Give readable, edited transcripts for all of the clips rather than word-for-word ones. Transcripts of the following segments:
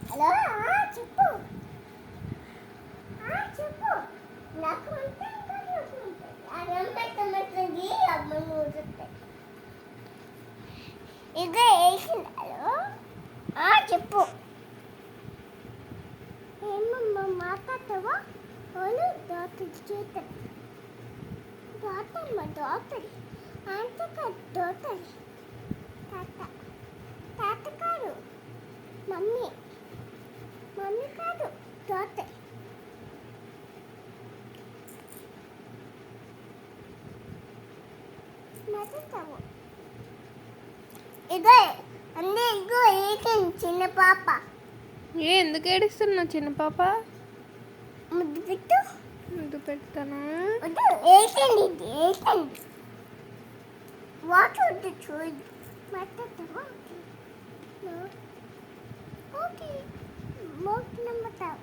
Hello చెప్పు చెప్పు నాకు పెట్టమంటుంది అమ్మ ఇక వేసింది. హలో చెప్పు ఏమమ్మా మాట్లాడతావా? వాళ్ళు డాక్టర్ చేస్తారు. డాక్టర్ డాక్టర్ అంటే డాక్టర్ తాత కాదు, మమ్మీ కాదు, డాక్టర్. మాట్లాడతావు ఇగో అన్నీ ఇగో ఏకండి చిన్న పాప. ఎందుకు ఏడుస్తున్నావు చిన్న పాప? ముద్దు పెట్టు. ముద్దు పెడతాను. ఏకండి ఏకండి వాటర్ వద్దు చూడు. మాట్లాడతావా? ఓకే మోట్ నమ్ముతావు.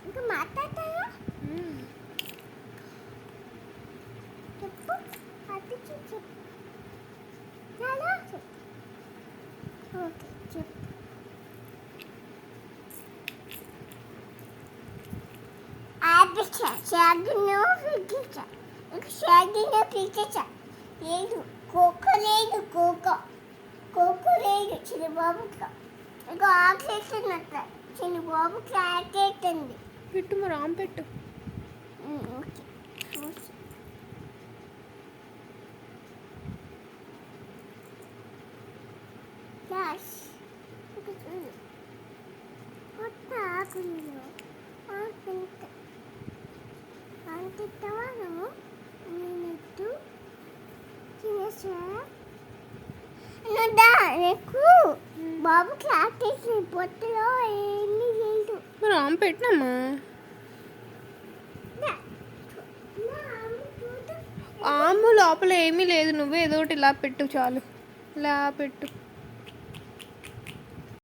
ఇంకా మాట్లాడతావా? చెప్పు అది చెప్పు. చాలా చెప్పు. ఓకే చెప్పు. ఆపిచ్చా షాగినో పిచ్చా ఇంకా షాగినో పిచ్చా లేదు. కోకో లేదు. కోకో లేదు చిన్నబాబుకి. ఇంకా ఆకేస్తున్నట్ట చిన్నబాబుకి ఆకేస్తుంది. పెట్టు మరి ఆమె పెట్టు. ఓకే యాష్ ఇంకా చూడు కొత్త ఆకులు అంటిస్తావా నువ్వు? నేనెట్టు తినేసా నీకు బాబుకి ఆకేసి పొట్టులో ఏమీ లేదు. మరి ఆమె పెట్టినమ్మా. ఆమె లోపల ఏమీ లేదు. నువ్వే ఏదో ఒకటి ఇలా పెట్టు చాలు. ఇలా పెట్టు.